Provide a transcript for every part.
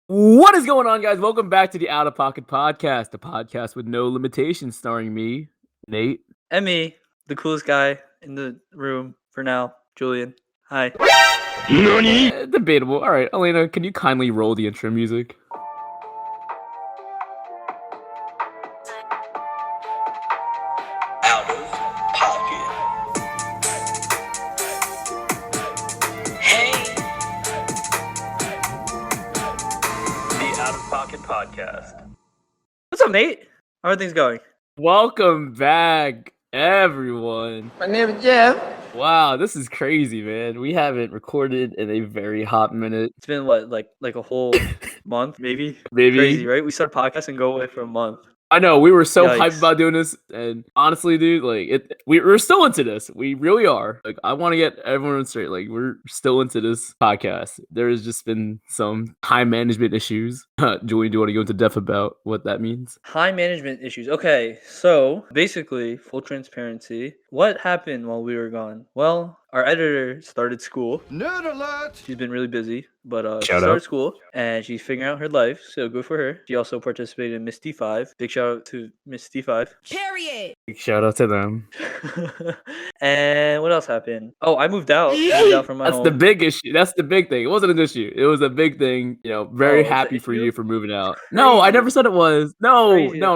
What is going on, guys? Welcome back to the Out of Pocket Podcast, a podcast with no limitations, starring me, Nate. And me, the coolest guy in the room for now, Julian. Hi. Debatable. All right, Alaina, can you kindly roll the intro music? Out of Pocket. Hey. The Out of Pocket Podcast. What's up, Nate? How are things going? Welcome back, everyone. My name is Jeff. Wow, this is crazy, man. We haven't recorded in a very hot minute. It's been what, like a whole month, maybe? Maybe. Crazy, right? We start podcast and go away for a month. I know, we were so Yikes. hyped about doing this, and honestly, dude, like we're still into this. We really are. Like, I want to get everyone straight. Like, we're still into this podcast. There has just been some time management issues. Julian, do you want to go into depth about what that means? High management issues. Okay, so basically, full transparency. What happened while we were gone? Well, our editor started school. Nerd alert! She's been really busy, but she Shout started out. school and she's figuring out her life. So good for her. She also participated in Miss D5. Big shout out to Miss D5. Period. Big shout out to them. And what else happened? Oh, I moved out. Moved out from my That's home. the big issue. That's the big thing. It wasn't an issue. It was a big thing. You know, very it's an happy for issue? you for moving out. No, I never said it was. No, Crazy. no.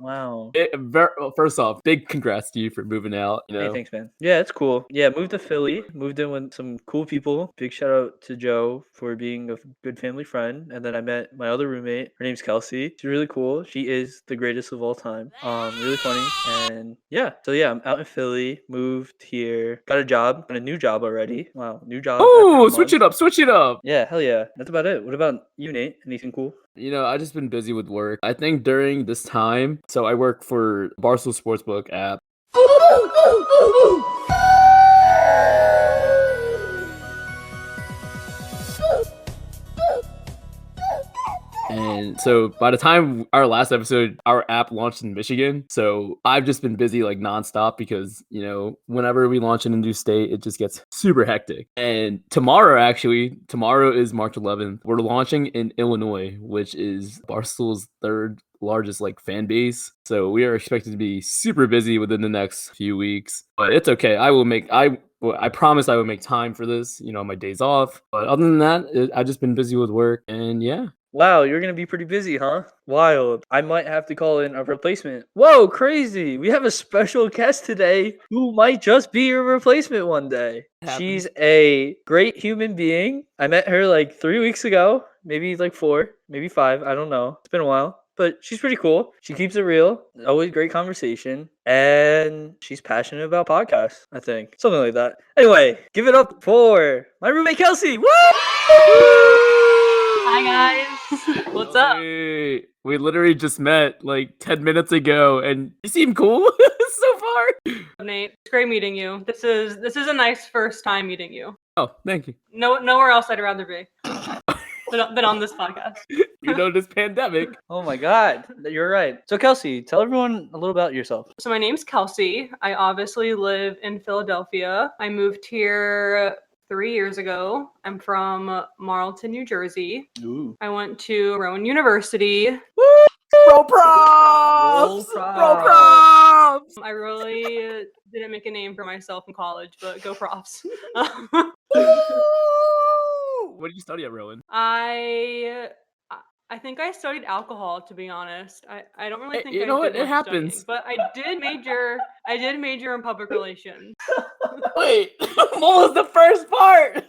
Wow. Well, first off, big congrats to you for moving out. You know, Hey, thanks, man. Yeah, it's cool. Yeah, moved to Philly. Moved in with some cool people. Big shout out to Joe for being a good family friend. And then I met my other roommate. Her name's Kelsey. She's really cool. She is the greatest of all time. Really funny. And yeah, so yeah, I'm out in Philly. Moved here. Got a job. Got a new job already. Wow, new job. oh, switch it up, switch it up. Yeah, hell yeah. That's about it. What about you, Nate? Anything cool? You know, I just been busy with work. I think during this time, so I work for Barstool Sportsbook app. And so by the time our last episode, our app launched in Michigan. So I've just been busy like nonstop because, you know, whenever we launch in a new state, it just gets super hectic. And tomorrow is March 11th. We're launching in Illinois, which is Barstool's third largest like fan base. So we are expected to be super busy within the next few weeks. But it's okay. I promise I will make time for this, you know, my days off. But other than that, I've just been busy with work, and yeah. Wow, you're gonna be pretty busy, huh? Wild. I might have to call in a replacement. Whoa, crazy. We have a special guest today who might just be your replacement one day. Happens. She's a great human being. I met her like 3 weeks ago, maybe like 4, maybe 5. I don't know. It's been a while. But she's pretty cool. She keeps it real. Always great conversation. And she's passionate about podcasts, I think. Something like that. Anyway, give it up for my roommate Kelsey. Woo! Hi guys. What's up? Hey, we literally just met like 10 minutes ago, and you seem cool so far. Nate, it's great meeting you. This is a nice first time meeting you. Oh, thank you. Nowhere else I'd rather be than on this podcast. You know, this pandemic. Oh my God, you're right. So Kelsey, tell everyone a little about yourself. So my name's Kelsey. I obviously live in Philadelphia. I moved here 3 years ago. I'm from Marlton, New Jersey. Ooh. I went to Rowan University. Roll props! Roll Roll props! I really didn't make a name for myself in college, but go props. What did you study at Rowan? I think I studied alcohol, to be honest. I don't really Hey, think you I know what? did It much happens. studying, but I did major in public relations. Wait, what was the first part?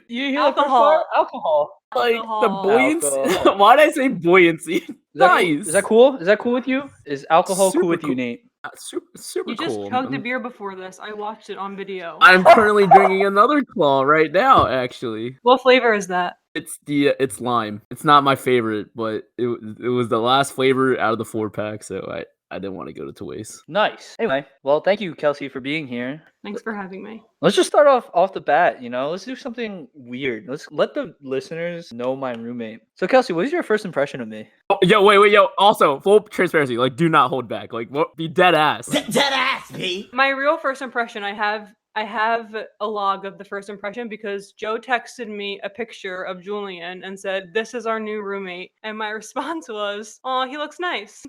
You hear Alcohol. Alcohol. Like Alcohol. the buoyancy. Alcohol. Why did I say buoyancy? Is that Nice. Cool? Is that cool? Is that cool with you? Is alcohol Super cool with cool. you, Nate? Super You just cool. chugged a beer before this. I watched it on video. I'm currently drinking another claw right now, actually. What flavor is that? It's lime. It's not my favorite, but it was the last flavor out of the 4-pack, so I didn't want to go to waste. Nice. Anyway, well, thank you, Kelsey, for being here. Thanks for having me. Let's just start off the bat, you know? Let's do something weird. Let's let the listeners know my roommate. So, Kelsey, what is your first impression of me? Oh, wait, yo. Also, full transparency, like, do not hold back. Like, be dead ass. Dead ass, B. My real first impression, I have I have a log of the first impression because Joe texted me a picture of Julian and said, "This is our new roommate." And my response was, "Oh, he looks nice."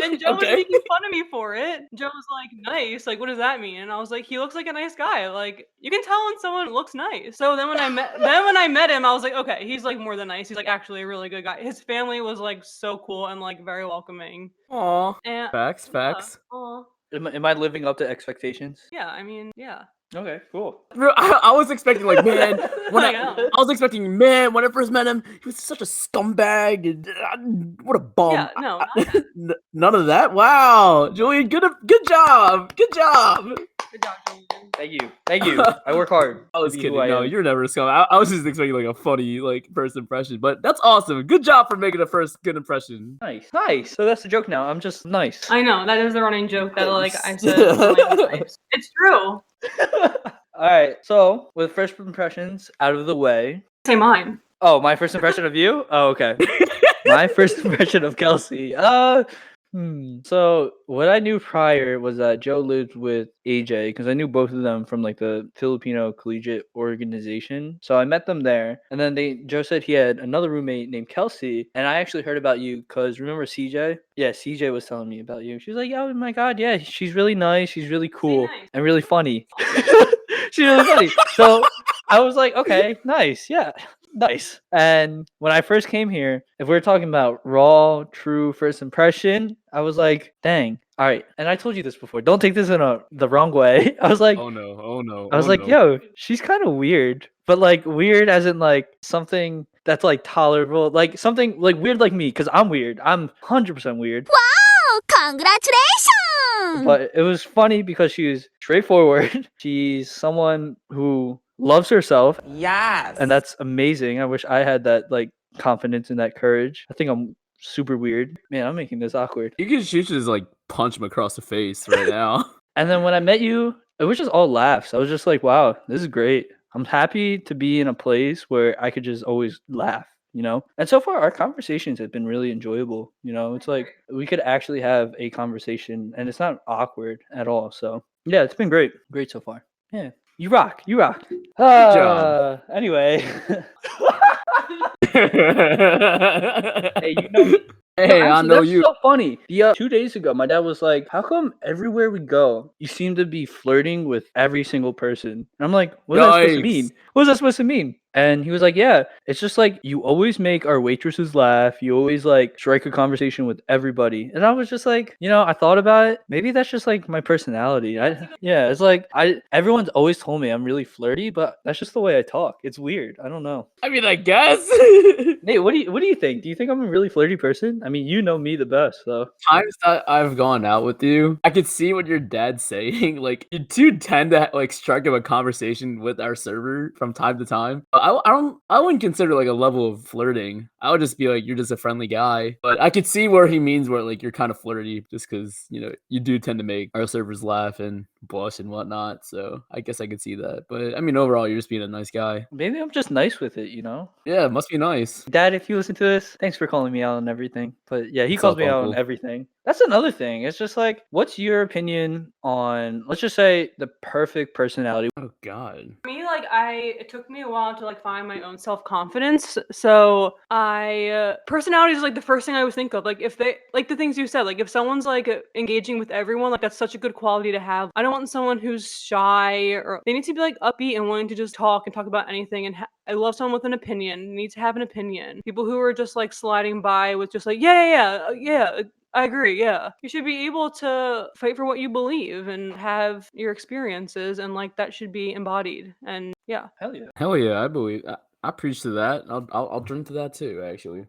And Joe was Okay. making fun of me for it. Joe was like, "Nice? Like, what does that mean?" And I was like, "He looks like a nice guy. Like, you can tell when someone looks nice." So then when I met him, I was like, "Okay, he's like more than nice. He's like actually a really good guy." His family was like so cool and like very welcoming. Aw. And Facts. aw. Am I living up to expectations? Yeah, I mean, yeah. Okay, cool. Bro, I was expecting like, man, when I I, know. I was expecting, man, when I first met him, he was such a scumbag and what a bum. Yeah, no, not that. None of that. Wow, Julian, good job. Good job, Julian. Thank you. I work hard. I was to be kidding. who I No, am. you're never a scum. I was just expecting like a funny like first impression, but that's awesome. Good job for making a first good impression. Nice. So that's the joke now. I'm just nice. I know, that is the running joke that like I said Julian was nice. It's true. All right. So with first impressions out of the way. Say mine. Oh, my first impression of you? Oh, okay. My first impression of Kelsey. So what I knew prior was that Joe lived with AJ because I knew both of them from like the Filipino Collegiate Organization. So I met them there, and then Joe said he had another roommate named Kelsey, and I actually heard about you because remember CJ? Yeah, CJ was telling me about you. She was like, "Oh my god, yeah, she's really nice. She's really cool nice. and really funny. She's really funny." So I was like, "Okay, nice, yeah." Nice. And when I first came here, if we're talking about raw, true first impression, I was like, dang. All right. And I told you this before. Don't take this in the wrong way. I was like, Oh no. I was like, yo, she's kind of weird. But like weird as in like something that's like tolerable. Like something like weird like me, because I'm weird. I'm 100% weird. Wow, congratulations! But it was funny because she was straightforward. She's someone who loves herself. Yes. And that's amazing. I wish I had that like confidence and that courage. I think I'm super weird. Man, I'm making this awkward. You should just like punch him across the face right now. And then when I met you, it was just all laughs. I was just like, wow, this is great. I'm happy to be in a place where I could just always laugh, you know? And so far, our conversations have been really enjoyable. You know, it's like we could actually have a conversation and it's not awkward at all. So, yeah, it's been great. Great so far. Yeah. You rock. Good job. Anyway. Hey, you know. Hey, I know that's you. so funny. 2 days ago, my dad was like, "How come everywhere we go, you seem to be flirting with every single person?" And I'm like, "What is that supposed to mean? Yikes. What is that supposed to mean?" And he was like, "Yeah, it's just like you always make our waitresses laugh. You always like strike a conversation with everybody." And I was just like, you know, I thought about it. Maybe that's just like my personality. Yeah, it's like everyone's always told me I'm really flirty, but that's just the way I talk. It's weird. I don't know. I mean, I guess. Nate, what do you think? Do you think I'm a really flirty person? I mean, you know me the best, so. Times that I've gone out with you, I could see what your dad's saying. Like, you do tend to like strike up a conversation with our server from time to time. But I wouldn't consider like a level of flirting. I would just be like, you're just a friendly guy. But I could see where he means where like you're kind of flirty, just because you know you do tend to make our servers laugh and blush and whatnot. So I guess I could see that. But I mean, overall, you're just being a nice guy. Maybe I'm just nice with it, you know? Yeah, it must be nice. Dad, if you listen to this, thanks for calling me out on everything. But yeah, he What's calls up, me out on Uncle? everything. That's another thing. It's just like, what's your opinion on, let's just say, the perfect personality? Oh God. For me, like it took me a while to like find my own self-confidence. So personality is like the first thing I always think of. Like if they like the things you said, like if someone's like engaging with everyone, like that's such a good quality to have. I don't want someone who's shy, or they need to be like upbeat and willing to just talk and talk about anything. And I love someone with an opinion. Need to have an opinion. People who are just like sliding by with just like yeah. I agree, yeah. You should be able to fight for what you believe and have your experiences, and like that should be embodied. And yeah. Hell yeah. Hell yeah, I believe. I preach to that. I'll drink to that too. Actually.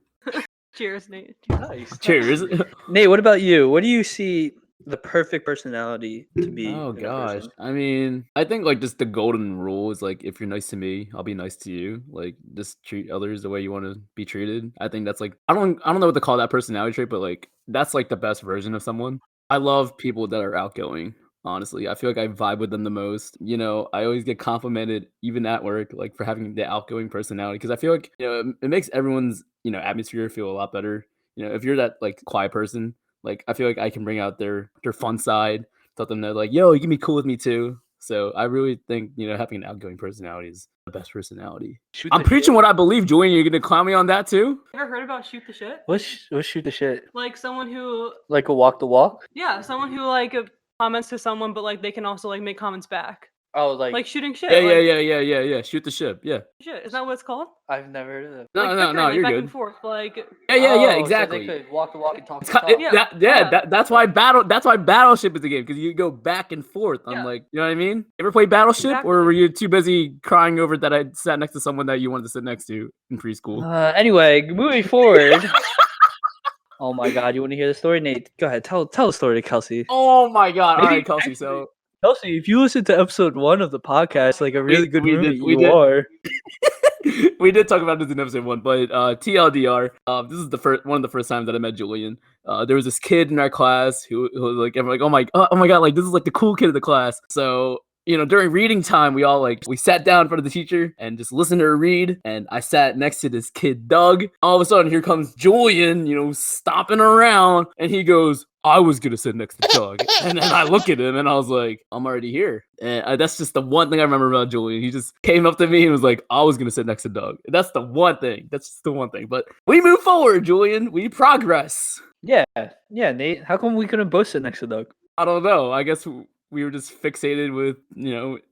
Cheers, Nate. Nice. Cheers. Nate, what about you? What do you see the perfect personality to be? Oh in a gosh. person? I mean, I think like just the golden rule is like if you're nice to me, I'll be nice to you. Like just treat others the way you want to be treated. I think that's like I don't know what to call that personality trait, but like that's like the best version of someone. I love people that are outgoing. Honestly, I feel like I vibe with them the most. You know, I always get complimented, even at work, like for having the outgoing personality, because I feel like you know it makes everyone's atmosphere feel a lot better. You know, if you're that like quiet person, like I feel like I can bring out their fun side, tell them that like, yo, you can be cool with me too. So I really think, having an outgoing personality is the best personality. Shoot I'm the preaching shit. what I believe, Julian. You're gonna clown me on that too? Ever heard about shoot the shit? What's shoot the shit? Like someone who, Like a walk the walk? someone who like comments to someone, but like they can also like make comments back, Oh, like shooting shit. Yeah, like, yeah. Shoot the ship. Yeah. Shit, is that what it's called? I've never heard of that. No, Like no, bickering, no. like You're back good. and forth, like Yeah, So exactly. they could walk the walk and talk It's the ki- talk. that's why Battleship is a game, because you go back and forth. I'm Yeah. like, you know what I mean? Ever play Battleship, or Exactly. were you too busy crying over that I sat next to someone that you wanted to sit next to in preschool? Anyway, moving forward. Oh my God, you want to hear the story, Nate? Go ahead, tell the story to Kelsey. Oh my god! All Maybe- right, Kelsey. actually, So Kelsey, if you listen to episode 1 of the podcast, like a really good we roommate did- we you did. are. we did talk about this in episode 1, but TLDR, this is one of the first times that I met Julian. There was this kid in our class who was like, everyone like, oh my god, like this is like the cool kid of the class. So during reading time, we all we sat down in front of the teacher and just listened to her read. And I sat next to this kid, Doug. All of a sudden, here comes Julian, stomping around, and he goes, I was gonna sit next to Doug. And then I look at him and I was like, I'm already here. And that's just the one thing I remember about Julian. He just came up to me and was like, I was gonna sit next to Doug. That's the one thing. That's just the one thing. But we move forward, Julian. We progress. Yeah, Nate. How come we couldn't both sit next to Doug? I don't know. I guess we were just fixated with,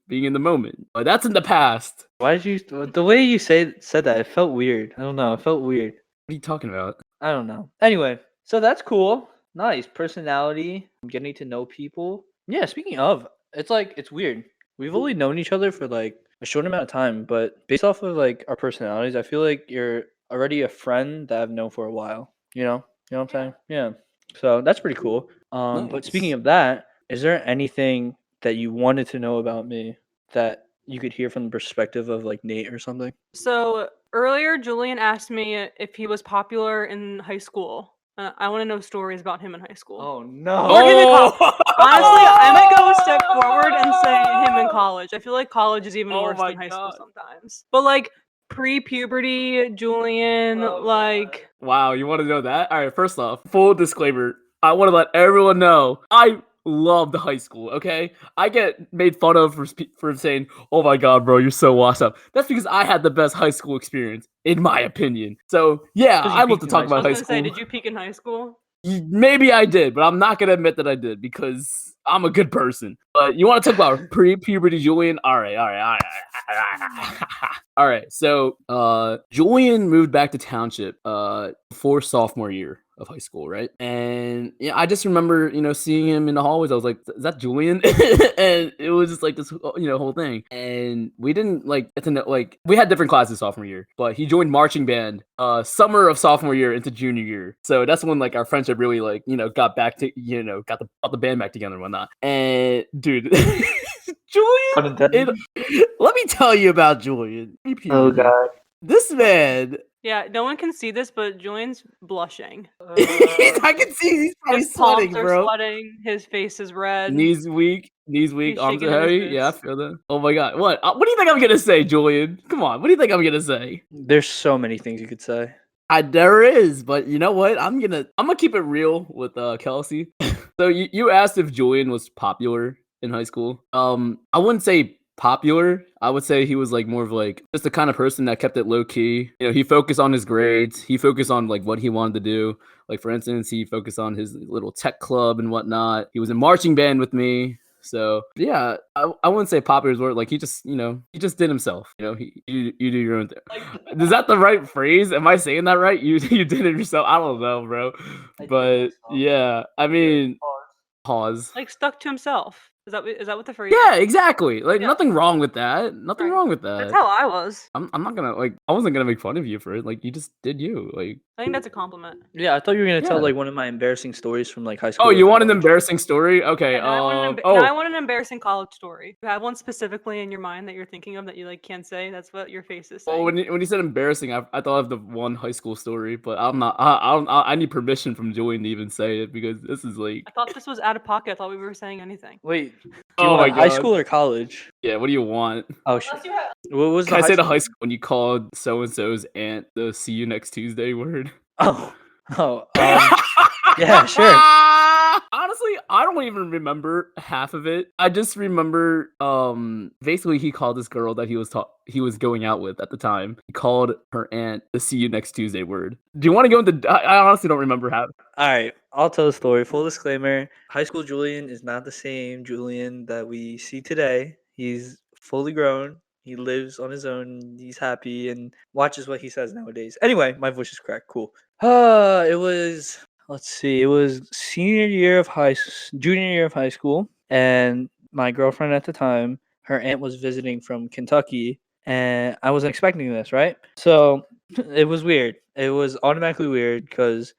being in the moment. But that's in the past. Why did you? The way you said that, it felt weird. I don't know. It felt weird. What are you talking about? I don't know. Anyway, so that's cool. Nice personality. Getting to know people. Yeah. Speaking of, it's weird. We've only known each other for like a short amount of time, but based off of like our personalities, I feel like you're already a friend that I've known for a while. You know what I'm saying? Yeah. So that's pretty cool. But speaking of that, is there anything that you wanted to know about me that you could hear from the perspective of like Nate or something? So earlier, Julian asked me if he was popular in high school. I want to know stories about him in high school. Oh no! Or him in college. Honestly, I might go a step forward and say him in college. I feel like college is even Oh worse my than high school God. sometimes. But like pre-puberty, Julian, like Wow, you want to know that? All right, first off, full disclaimer. I want to let everyone know I loved high school, okay? I get made fun of for saying, oh my god, bro, you're so washed up. That's because I had the best high school experience, in my opinion. So, yeah, Because you I love peaked to in talk high about I high was gonna say, school. did you peak in high school? Maybe I did, but I'm not going to admit that I did because I'm a good person. But you want to talk about pre-puberty Julian? All right. All right, so Julian moved back to Township before sophomore year of high school, right? And I just remember, seeing him in the hallways. I was like, "Is that Julian?" And it was just like this, whole thing. And we didn't get to know, we had different classes sophomore year, but he joined marching band summer of sophomore year into junior year. So that's when our friendship really got back to got the band back together and whatnot. And dude, Julian, let me tell you about Julian. Oh god! This man. Yeah, no one can see this, but Julian's blushing. I can see he's probably His palms sweating, are bro. sweating. His face is red. Knees weak, He's arms shaking are in his heavy. Yeah, I boots. feel that. Oh my god, what? What do you think I'm gonna say, Julian? Come on, what do you think I'm gonna say? There's so many things you could say. There is, but you know what? I'm gonna keep it real with Kelsey. So you asked if Julian was popular in high school. I wouldn't say popular. I would say he was more of just the kind of person that kept it low key. He focused on his grades. He focused on what he wanted to do. For instance, he focused on his little tech club and whatnot. He was in marching band with me. So yeah, I wouldn't say popular is word. He just he just did himself. You do your own thing. Is that the right phrase? Am I saying that right? You did it yourself. I don't know, bro. But yeah, I mean, pause. Stuck to himself. Is that what the phrase? Yeah, exactly. Yeah. Nothing wrong with that. Nothing Right. wrong with that. That's how I was. I'm not gonna I wasn't gonna make fun of you for it. You just did you. I think that's a compliment. Yeah, I thought you were gonna tell Yeah. one of my embarrassing stories from high school. Oh, or you want an college. embarrassing story? Okay. Yeah, now I want an embarrassing college story. You have one specifically in your mind that you're thinking of that you can't say. That's what your face is saying. Well, when you said embarrassing, I thought of the one high school story, but I'm not. I need permission from Julian to even say it because this is I thought this was out of pocket. I thought we were saying anything. Wait, do you Oh want my high God. school or college? Yeah. What do you want? Oh shit! Unless you have- What was Can I the say the school- high school when you called so and so's aunt the "see you next Tuesday" word? Oh, yeah, sure. Honestly, honestly, I don't even remember half of it. I just remember, basically he called this girl that he was going out with at the time. He called her aunt the "see you next Tuesday" word. Do you want to go into? I honestly don't remember half. All right, I'll tell the story. Full disclaimer: high school Julian is not the same Julian that we see today. He's fully grown. He lives on his own. He's happy and watches what he says nowadays. Anyway, my voice is cracked. Cool. It was. Let's see. It was junior year of high school, and my girlfriend at the time, her aunt was visiting from Kentucky, and I wasn't expecting this, right? So it was weird. It was automatically weird because,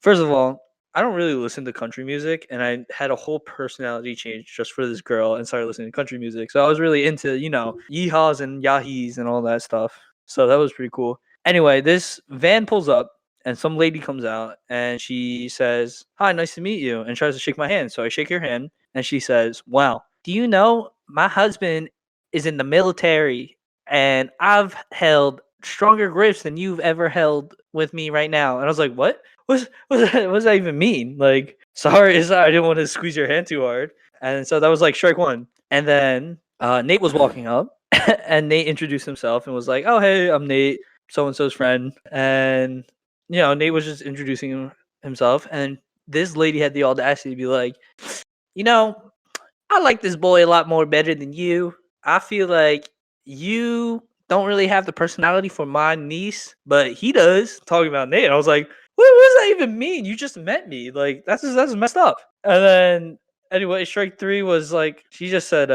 first of all, I don't really listen to country music, and I had a whole personality change just for this girl and started listening to country music. So I was really into, yeehaws and yahees and all that stuff. So that was pretty cool. Anyway, this van pulls up, and some lady comes out, and she says, "Hi, nice to meet you," and tries to shake my hand. So I shake her hand, and she says, "Wow, do you know my husband is in the military, and I've held stronger grips than you've ever held with me right now." And I was like, "What? What does that even mean?" Like, sorry, I didn't want to squeeze your hand too hard. And so that was like strike one. And then Nate was walking up, and Nate introduced himself and was like, "Oh, hey, I'm Nate, so and so's friend." And Nate was just introducing himself, and this lady had the audacity to be like, "I like this boy a lot more better than you. I feel like you don't really have the personality for my niece, but he does." Talking about Nate, and I was like, what does that even mean? You just met me. Like, that's messed up. And then anyway, strike three was like, she just said,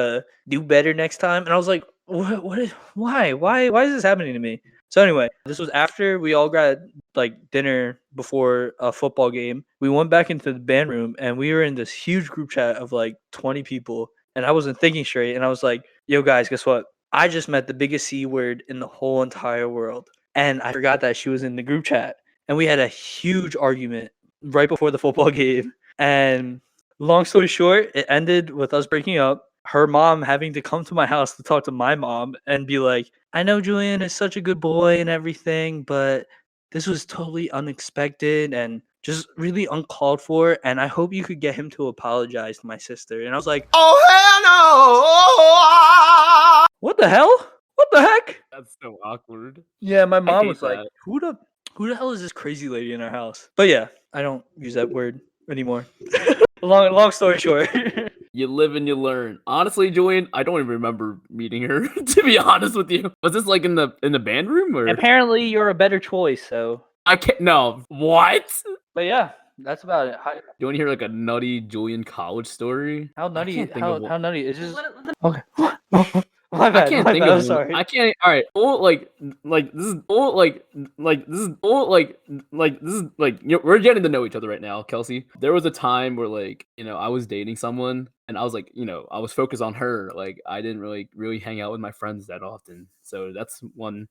"Do better next time." And I was like, why is this happening to me? So anyway, this was after we all got like dinner before a football game. We went back into the band room, and we were in this huge group chat of like 20 people. And I wasn't thinking straight. And I was like, "Yo, guys, guess what? I just met the biggest C word in the whole entire world." And I forgot that she was in the group chat. And we had a huge argument right before the football game. And long story short, it ended with us breaking up. Her mom having to come to my house to talk to my mom and be like, "I know Julian is such a good boy and everything, but this was totally unexpected and just really uncalled for. And I hope you could get him to apologize to my sister." And I was like, "Oh, hell no! What the hell? What the heck?" That's so awkward. Yeah, my mom hate was like, that. who the hell is this crazy lady in our house? But yeah, I don't use that word anymore. long story short. You live and you learn. Honestly, Julian, I don't even remember meeting her. To be honest with you, was this like in the band room or? Apparently, you're a better choice. So, I can't. No, what? but yeah, that's about it. Do you want to hear like a nutty Julian college story? How I nutty? can't think of one. How nutty? It's just Let them- okay. My bad. I can't my think bad, of I'm one. sorry. I can't. All right. Oh, like this is. Oh, like this is. Oh, like this is like we're getting to know each other right now, Kelsey. There was a time where like I was dating someone, and I was like I was focused on her. Like I didn't really hang out with my friends that often. So that's one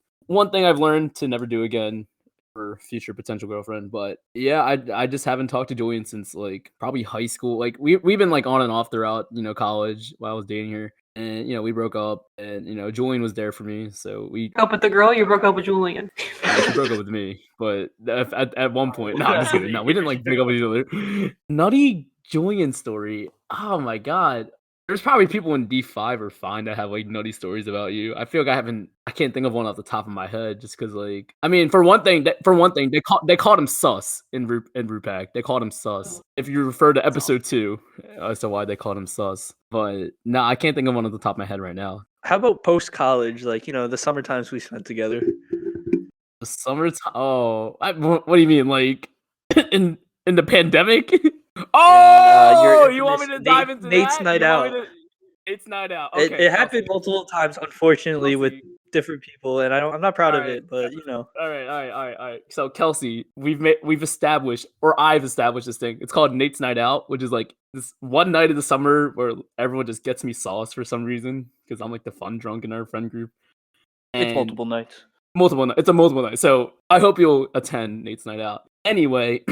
thing I've learned to never do again for future potential girlfriend. But yeah, I just haven't talked to Julian since like probably high school. Like we've been like on and off throughout college while I was dating her. And we broke up, and Julian was there for me, so we Broke up with the girl, you broke up with Julian. she broke up with me. But at one point, no, I'm just kidding. No, we didn't like break up with each other. Nutty Julian story. Oh my god, there's probably people in D5 or Fine that have like nutty stories about you. I feel like I can't think of one off the top of my head, just because like I mean, for one thing, they called him sus in Rupak. They called him sus. If you refer to episode 2 as to why they called him sus. But no, I can't think of one off the top of my head right now. How about post college? Like the summer times we spent together. The summertime. Oh, what do you mean? Like in the pandemic? Oh, you want me to dive into Nate's that? night out. Nate's night out. Okay, It happened multiple times, unfortunately, with Kelsey. different people, and I'm not proud of Alright. it, but All right. So Kelsey, we've established, or I've established this thing. It's called Nate's Night Out, which is like this one night of the summer where everyone just gets me sauce for some reason because I'm like the fun drunk in our friend group. it's And multiple nights. multiple nights. It's a multiple night. So I hope you'll attend Nate's Night Out. Anyway,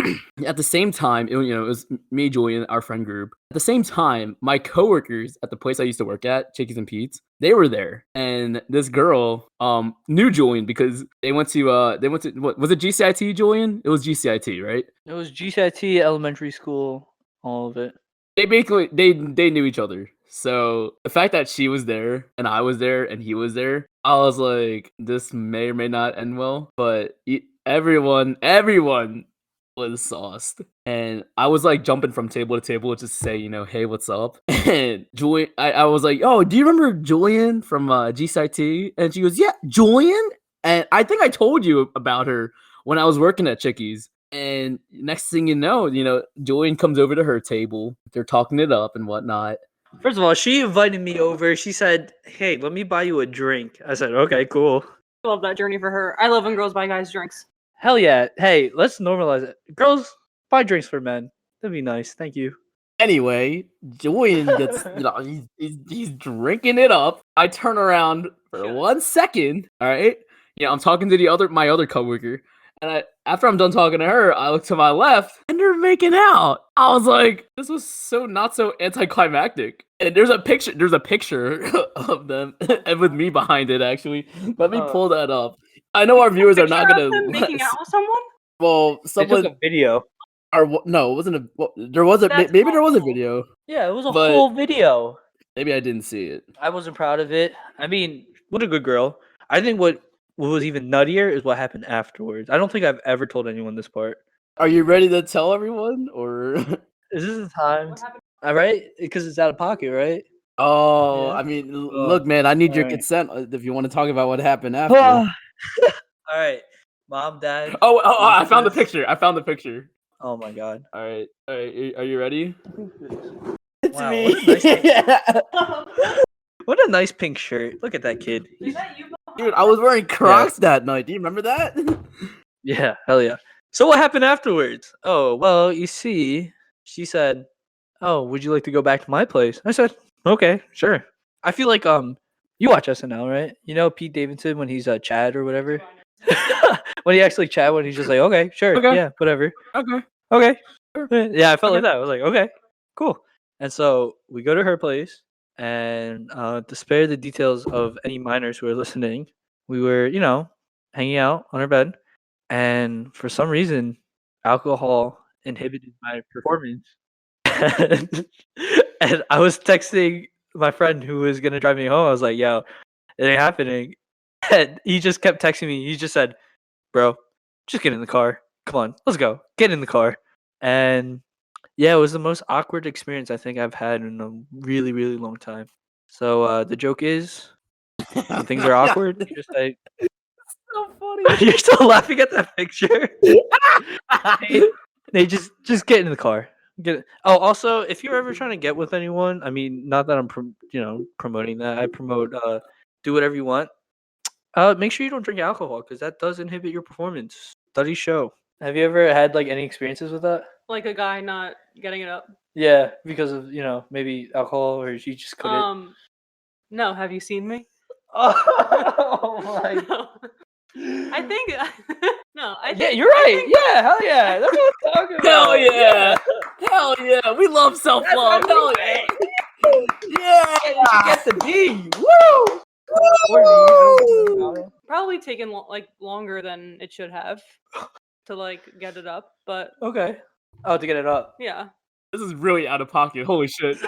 at the same time, it was me, Julian, our friend group. At the same time, my coworkers at the place I used to work at, Chickies and Pete's, they were there, and this girl knew Julian because they went to what was it, GCIT, Julian? It was GCIT, right? It was GCIT, elementary school, all of it. they basically they knew each other. So the fact that she was there and I was there and he was there, I was like, this may or may not end well. But everyone was sauced, and I was like jumping from table to table to say, hey, what's up? And Julian, I was like, oh, do you remember Julian from GCIT? And she goes, yeah, Julian. And I think I told you about her when I was working at Chickies. And next thing you know, Julian comes over to her table. They're talking it up and whatnot. First of all, she invited me over. She said, hey, let me buy you a drink. I said, okay, cool. I love that journey for her. I love when girls buy guys drinks. Hell yeah. Hey, let's normalize it. Girls, buy drinks for men. That'd be nice. Thank you. Anyway, Julian gets, he's drinking it up. I turn around for 1 second. All right. I'm talking to my other coworker. And after I'm done talking to her, I look to my left and they're making out. I was like, this was not so anticlimactic. And there's a picture of them and with me behind it, actually. Let me pull that up. I know our viewers are not going to making out with someone? Well, someone took a video. Or no, it wasn't there was a maybe there was a video. Yeah, it was a full video. Maybe I didn't see it. I wasn't proud of it. I mean, what a good girl. I think what was even nuttier is what happened afterwards. I don't think I've ever told anyone this part. Are you ready to tell everyone, or is this the time? All right, because it's out of pocket, right? Oh, yeah. I mean, look, man, I need your consent if you want to talk about what happened after. All right, Mom, Dad. Oh, I found the picture. Oh my God. All right. Are you ready? It's me. What a nice pink shirt. Look at that kid. Dude, I was wearing Crocs that night. Do you remember that? Yeah, hell yeah. So what happened afterwards? Oh, well, you see, she said, oh, would you like to go back to my place? I said, okay, sure. I feel like you watch SNL, right? You know Pete Davidson when he's Chad or whatever? When he actually Chad, when he's just like, okay, sure, okay. Yeah, whatever. Okay. Sure. Yeah, I felt like that. I was like, okay, cool. And so we go to her place. And to spare the details of any minors who are listening, we were, hanging out on her bed. And for some reason, alcohol inhibited my performance. And I was texting my friend who was going to drive me home. I was like, yo, it ain't happening. And he just kept texting me. He just said, bro, just get in the car. Come on, let's go. Get in the car. And yeah, it was the most awkward experience I think I've had in a really, really long time. So the joke is, when things are awkward, you just like, so funny. You're still laughing at that picture. They just get in the car. Oh, also, if you're ever trying to get with anyone, I mean, not that I'm promoting that. I promote do whatever you want. Make sure you don't drink alcohol because that does inhibit your performance. Studies show. Have you ever had like any experiences with that? Like a guy not getting it up? Yeah, because of maybe alcohol, or you just couldn't. No. Have you seen me? Oh my! No. I think no. Yeah, you're right. Yeah, hell yeah. That's what I'm talking about. Hell yeah! Hell yeah! We love self-love. Hell yeah! Yeah! You get the D. Woo! Probably taken longer than it should have to get it up, but okay. Oh, to get it up. Yeah. This is really out of pocket. Holy shit.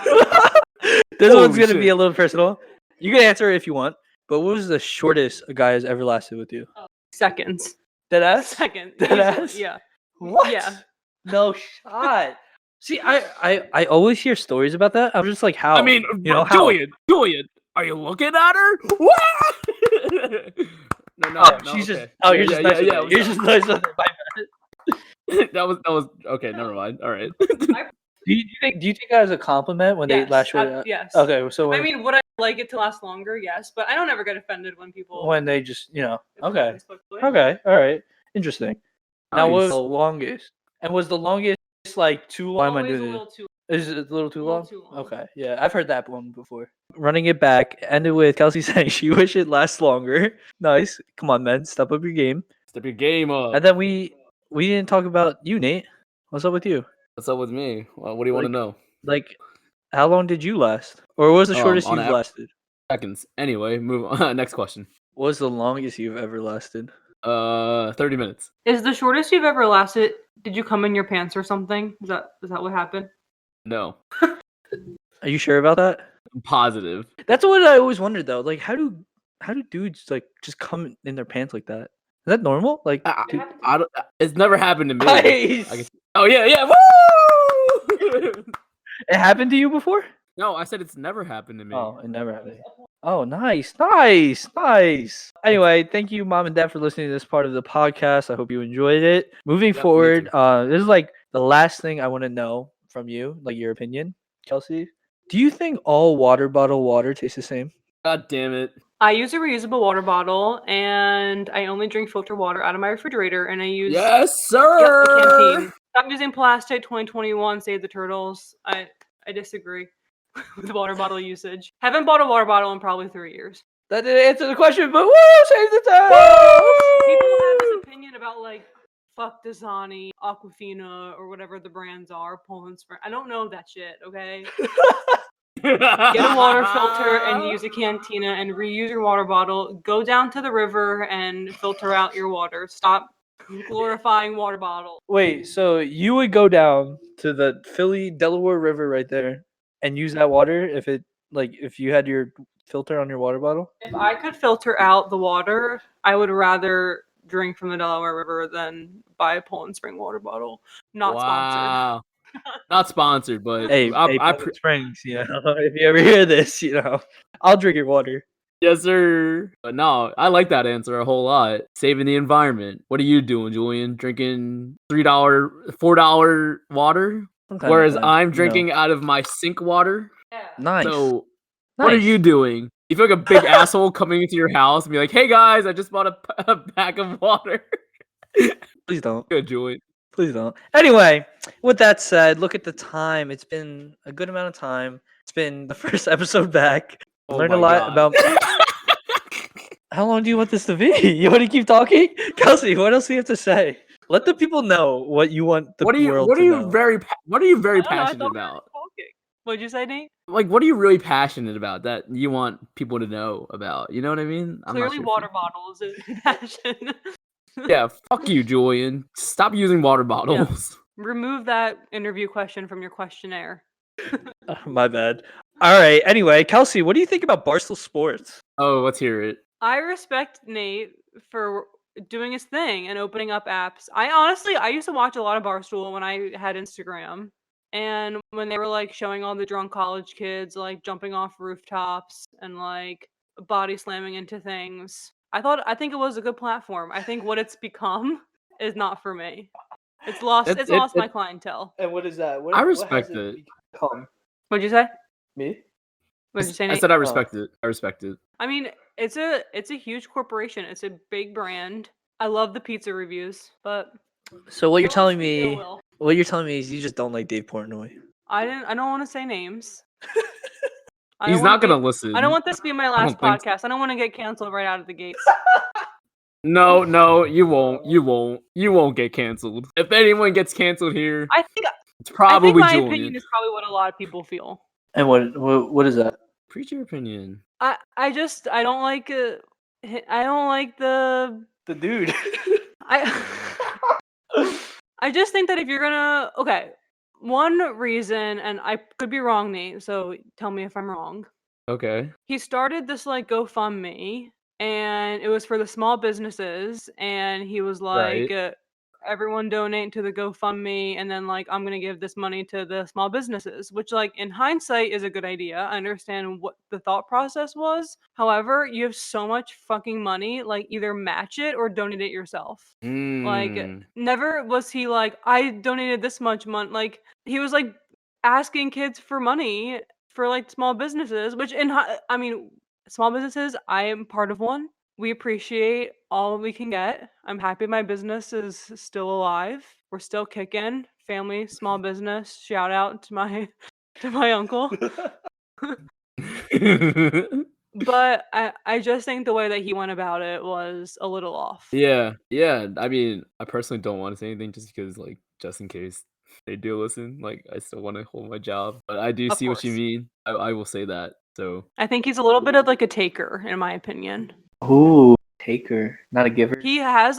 This one's gonna be a little personal. You can answer it if you want. But what was the shortest a guy has ever lasted with you? Seconds. Deadass? Seconds. Deadass? Yeah. What? Yeah. No shot. See, I always hear stories about that. I'm just like, how? I mean, Julian, are you looking at her? What? No, she's okay. just. Oh, you're just nice. Yeah, you're just nice with her. My bad. That was okay. Never mind. All right. Do you think that was a compliment when they last short? Yes. Okay, so I mean, would I like it to last longer? Yes, but I don't ever get offended when people they just okay, all right, interesting. Now, what was the longest? And was the longest like too long? Why am I doing it? Is it a little too long? Okay, yeah, I've heard that one before. Running it back ended with Kelsey saying she wished it lasts longer. Nice, come on, man, step up your game. Step your game up. And then we didn't talk about you, Nate. What's up with you? What's up with me? Well, what do you want to know? Like, how long did you last? Or what was the shortest you've lasted? Seconds. Anyway, move on. Next question. What was the longest you've ever lasted? 30 minutes. Is the shortest you've ever lasted? Did you come in your pants or something? Is that what happened? No. Are you sure about that? I'm positive. That's what I always wondered though. Like, how do dudes like just come in their pants like that? Is that normal? Like, I don't, it's never happened to me. I nice. guess, oh yeah, woo! It happened to you before? No, I said it's never happened to me. Oh, it never happened. Oh, nice. Anyway, thank you, mom and dad, for listening to this part of the podcast. I hope you enjoyed it. Moving me forward, too. this is like the last thing I want to know from you, like your opinion, Kelsey. Do you think all water bottle water tastes the same? God damn it. I use a reusable water bottle, and I only drink filtered water out of my refrigerator, and I use Yes, the sir. canteen. Stop using plastic. 2021, save the turtles. I disagree with water bottle usage. Haven't bought a water bottle in probably 3 years. That didn't answer the question, but woo, save the time. People have this opinion about like fuck Dasani, Aquafina, or whatever the brands are, Poland Spring. I don't know that shit, okay? Get a water filter and use a cantina and reuse your water bottle. Go down to the river and filter out your water. Stop glorifying water bottles. Wait, so you would go down to the Philly Delaware River right there and use that water if you had your filter on your water bottle? If I could filter out the water, I would rather drink from the Delaware River than buy a Poland Spring water bottle. Not sponsored. Wow. Not sponsored, but Hey, Poland Springs, you know, if you ever hear this, you know, I'll drink your water. yes, sir. But no, I like that answer a whole lot. Saving the environment. What are you doing, Julian? Drinking $3, $4 water? Whereas I'm drinking out of my sink water. Yeah. Nice. So, what are you doing? You feel like a big asshole coming into your house and be like, "Hey guys, I just bought a pack of water." Please don't. Good, Julian. Please don't. Anyway, with that said, look at the time. It's been a good amount of time. It's been the first episode back. Oh Learned a my lot God. about. How long do you want this to be? You want to keep talking, Kelsey? What else do you have to say? Let the people know what you want the world to know. What are you very I don't know, I passionate thought we were about? talking. What'd you say, Nate? Like, what are you really passionate about that you want people to know about? You know what I mean? I'm not Clearly, sure if water bottles is passion. Yeah, fuck you, Julian. Stop using water bottles. Remove that interview question from your questionnaire. My bad. All right. Anyway, Kelsey, what do you think about Barstool Sports? Oh, let's hear it. I respect Nate for doing his thing and opening up apps. I used to watch a lot of Barstool when I had Instagram. And when they were like showing all the drunk college kids like jumping off rooftops and like body slamming into things, I think it was a good platform. I think what it's become is not for me. It's lost my clientele. And what is that? I respect it. Become? What'd you say? Me? What'd you say, I Nate? said I respect it. I respect it. I mean, it's a huge corporation. It's a big brand. I love the pizza reviews, but So what you're telling Don't speak me? ill will. What you're telling me is you just don't like Dave Portnoy. I don't want to say names. I He's don't wanna not gonna be- listen. I don't want this to be my last don't think podcast. I don't want to get canceled right out of the gates. No, you won't. You won't get canceled. If anyone gets canceled here, I think it's probably my Julian. opinion is probably what a lot of people feel. And what is that? Preach your opinion. I don't like the The dude. I I just think that if you're gonna one reason, and I could be wrong, Nate, so tell me if I'm wrong. Okay. He started this like GoFundMe, and it was for the small businesses, and he was like, Right. everyone donate to the GoFundMe, and then like I'm gonna give this money to the small businesses, which like in hindsight is a good idea. I understand what the thought process was. However, you have so much fucking money, like either match it or donate it yourself. Like Mm. never was he like, I donated this much money. Like he was like asking kids for money for like small businesses, which small businesses, I am part of one. We appreciate all we can get. I'm happy my business is still alive. We're still kicking. Family, small business. Shout out to my uncle. But I just think the way that he went about it was a little off. Yeah. I mean, I personally don't want to say anything just because, like, just in case they do listen, like, I still want to hold my job. But I do Of see what you course. mean. I will say that. So I think he's a little bit of like a taker, in my opinion. Ooh, taker, not a giver. He has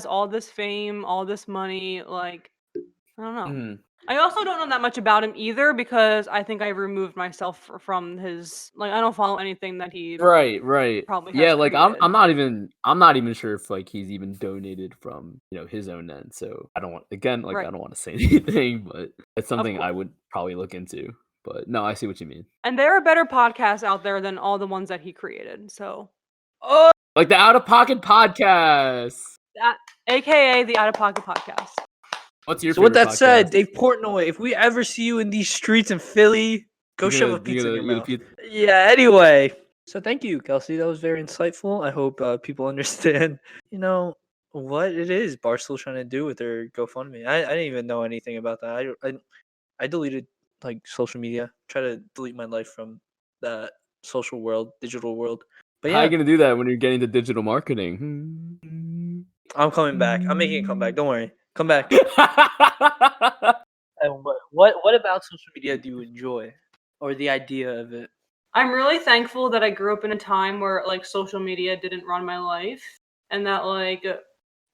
all this fame, all this money. Like I don't know. I also don't know that much about him either because I think I removed myself from his like I don't follow anything that he Right. probably has Yeah, like created. I'm not even sure if like he's even donated from, his own end. So I don't want again, like I Right. don't want to say anything, but it's something course. I would probably look into. But no, I see what you mean. And there are better podcasts out there than all the ones that he created. So Oh, Like the Out of Pocket podcast. that AKA the Out of Pocket Podcast. What's your so with favorite that said, podcast? Dave Portnoy, if we ever see you in these streets in Philly, go shove a pizza in your mouth. Yeah, anyway. So thank you, Kelsey. That was very insightful. I hope people understand, what it is Barstool's trying to do with their GoFundMe. I didn't even know anything about that. I deleted like social media. Try to delete my life from that social world, digital world. But How are yeah, you gonna do that when you're getting to digital marketing? I'm coming back. I'm making a comeback. Don't worry. Come back. And what about social media do you enjoy, or the idea of it? I'm really thankful that I grew up in a time where like social media didn't run my life and that like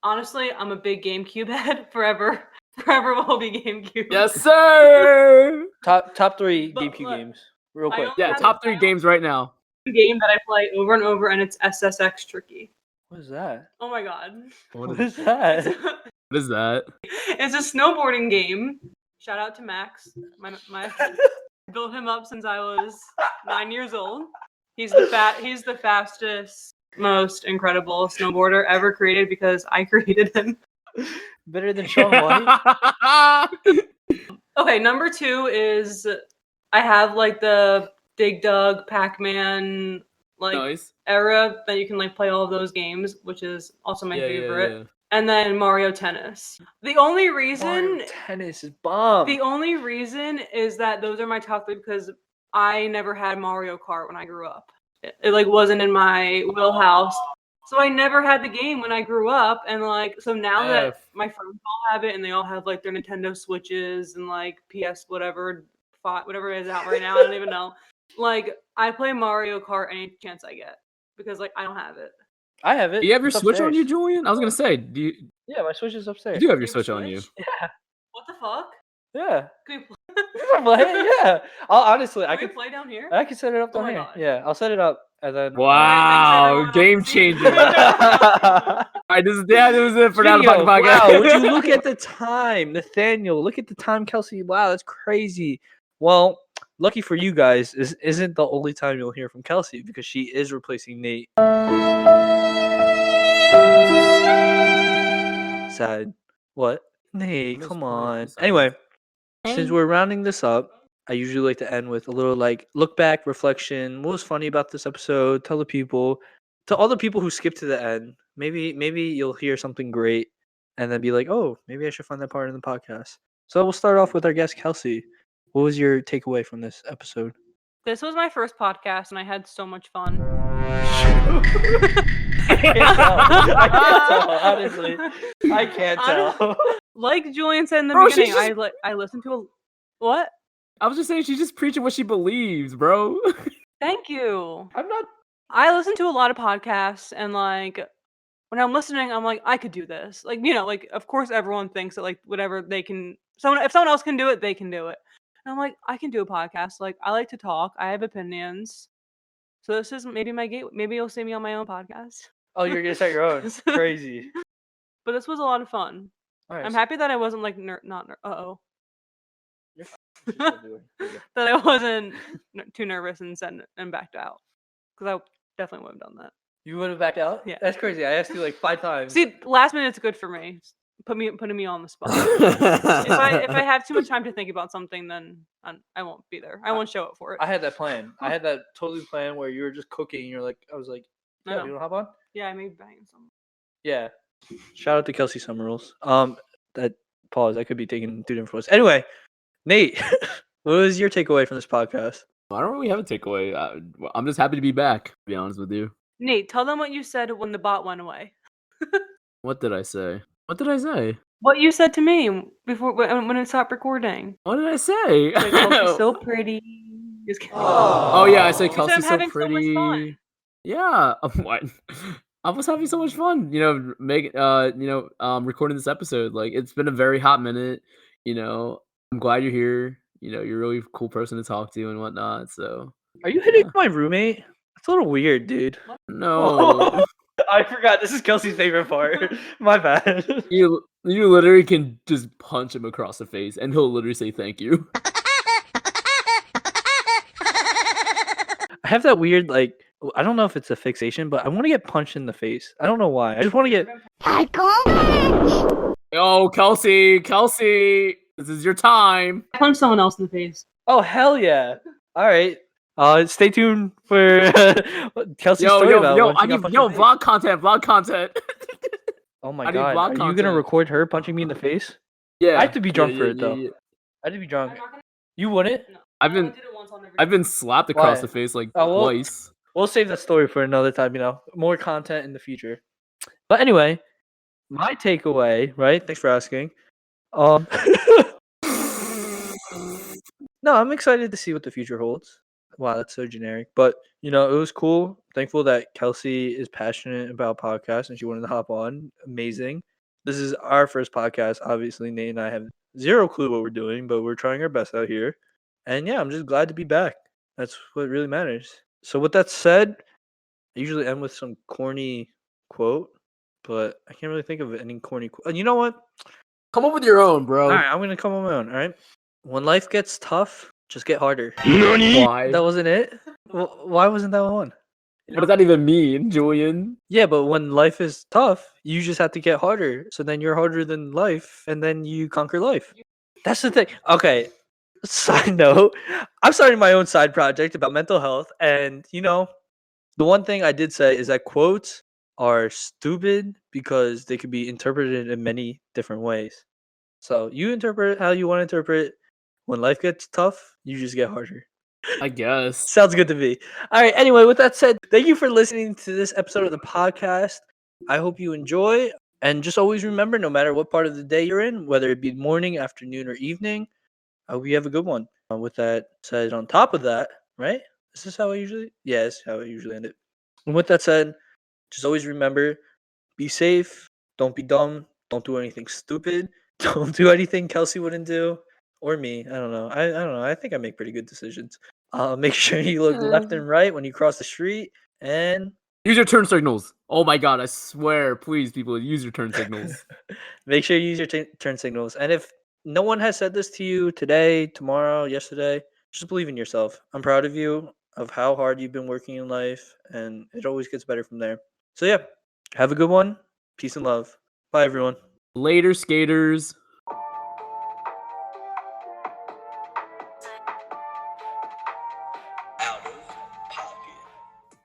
honestly I'm a big GameCube head forever will be GameCube. Yes, sir. Top three But, GameCube look, games, real I quick. only Yeah, have top 3 I games right now. only game that I play over and over and it's SSX Tricky. What is that? Oh my god. What is that? What is that? It's a snowboarding game. Shout out to Max. My built him up since I was 9 years old. He's the fastest, most incredible snowboarder ever created because I created him. Better than Sean White? Okay, number 2 is I have like the Dig Dug, Pac-Man like Nice. era that you can like play all of those games, which is also my favorite. Yeah. And then Mario Tennis. The only reason Mario Tennis is bomb. The only reason is that those are my top 3 because I never had Mario Kart when I grew up. It like wasn't in my wheelhouse. So I never had the game when I grew up and like so now that my friends all have it and they all have like their Nintendo Switches and like PS whatever is out right now, I don't even know. Like I play Mario Kart any chance I get because like I don't have it. I have it. Do you have your It's Switch on upstairs. you, Julian? I was gonna say, you Yeah, my Switch is upstairs. do have your You have Switch a on you. Switch? Yeah. What the fuck? Yeah. Can we Yeah. Honestly, I can we could play down here? I can set it up Oh down my here. God. Yeah, I'll set it up and then. Wow, thanks, game everyone. changer. All right, this is it for now. Speaking of, Podcast. wow, would you look at the time, Nathaniel? Look at the time, Kelsey. Wow, that's crazy. Well, lucky for you guys, this isn't the only time you'll hear from Kelsey because she is replacing Nate. Sad. What? Nate, I'm come surprised. on. I'm sad. Anyway, since we're rounding this up, I usually like to end with a little like look back, reflection. What was funny about this episode? Tell the people, to all the people who skipped to the end. Maybe you'll hear something great, and then be like, oh, maybe I should find that part in the podcast. So we'll start off with our guest Kelsey. What was your takeaway from this episode? This was my first podcast and I had so much fun. I can't tell. Honestly, I can't tell. Like Julian said in the Bro, she's beginning, I listened to what? I was just saying she's just preaching what she believes, bro. Thank you. I'm not. I listen to a lot of podcasts and like when I'm listening, I'm like, I could do this. Like, like of course everyone thinks that like whatever they can if someone else can do it, they can do it. And I'm like, I can do a podcast. Like I like to talk. I have opinions. So this is maybe my gate. Maybe you'll see me on my own podcast. Oh, you're gonna start your own. Crazy. But this was a lot of fun. All right, I'm happy that I wasn't like You're fine. Keep on doing it. that I wasn't too nervous and backed out because I definitely would have done that. You would have backed out? Yeah. That's crazy. I asked you like 5 times. See, last minute's good for me. Putting me on the spot. if I have too much time to think about something, then I won't be there. I won't show up for it. I had that plan. I had that totally plan where you were just cooking and you're like, I was like, yeah, No. you want to hop on? Yeah, I may be banging someone. Yeah. Shout out to Kelsey Summerals. That pause. I could be taking 2 different photos. Anyway, Nate, what was your takeaway from this podcast? I don't really have a takeaway. I'm just happy to be back, to be honest with you. Nate, tell them what you said when the bot went away. What did I say? What did I say? What you said to me before when it stopped recording. What did I say? Like, Kelsey's so pretty. Just kidding. Oh yeah, I said You said Kelsey's I'm so having so much pretty. fun. Yeah, what? I was having so much fun, recording this episode. Like it's been a very hot minute, I'm glad you're here. You know, you're a really cool person to talk to and whatnot. So Are you hitting yeah. my roommate? That's a little weird, dude. No, I forgot. This is Kelsey's favorite part. My bad. you literally can just punch him across the face, and he'll literally say thank you. I have that weird, like, I don't know if it's a fixation, but I want to get punched in the face. I don't know why. I just want to get. Yo, Kelsey, this is your time. Punch someone else in the face. Oh, hell yeah. All right. Stay tuned for Kelsey's Yo, story about yo, when she I got need punched in the face. vlog content. Oh my I need god. vlog Are you going to content. record her punching me in the face? Yeah, I have to be drunk for yeah, it, though. yeah. I had to be drunk. You wouldn't? No. I've I only been did it once, I'll never I've do it. been slapped across Why? the face like Oh, well, twice. We'll save that story for another time, more content in the future. But anyway, my takeaway, right? Thanks for asking. No, I'm excited to see what the future holds. Wow, that's so generic. But, it was cool. Thankful that Kelsey is passionate about podcasts and she wanted to hop on. Amazing. This is our first podcast. Obviously, Nate and I have zero clue what we're doing, but we're trying our best out here. And yeah, I'm just glad to be back. That's what really matters. So with that said, I usually end with some corny quote, but I can't really think of any corny quote. You know what? Come up with your own, bro. All right, I'm gonna come on my own. All right. When life gets tough, just get harder. Why? That wasn't it. Why wasn't that one? What does that even mean, Julian? Yeah, but when life is tough, you just have to get harder. So then you're harder than life, and then you conquer life. That's the thing. Okay. Side note: I'm starting my own side project about mental health, and the one thing I did say is that quotes are stupid because they could be interpreted in many different ways. So you interpret how you want to interpret. When life gets tough, you just get harder. I guess. Sounds good to me. All right. Anyway, with that said, thank you for listening to this episode of the podcast. I hope you enjoy. And just always remember, no matter what part of the day you're in, whether it be morning, afternoon, or evening, I hope you have a good one. With that said, on top of that, right? Is this how I usually? Yeah, this is how I usually end it. And with that said, just always remember, be safe. Don't be dumb. Don't do anything stupid. Don't do anything Kelsey wouldn't do. Or me. I don't know. I don't know. I think I make pretty good decisions. Make sure you look left and right when you cross the street. And Use your turn signals. Oh my god, I swear. Please, people, use your turn signals. make sure you use your turn signals. And if no one has said this to you today, tomorrow, yesterday, just believe in yourself. I'm proud of you, of how hard you've been working in life. And it always gets better from there. So, yeah, have a good one. Peace and love. Bye, everyone. Later, skaters.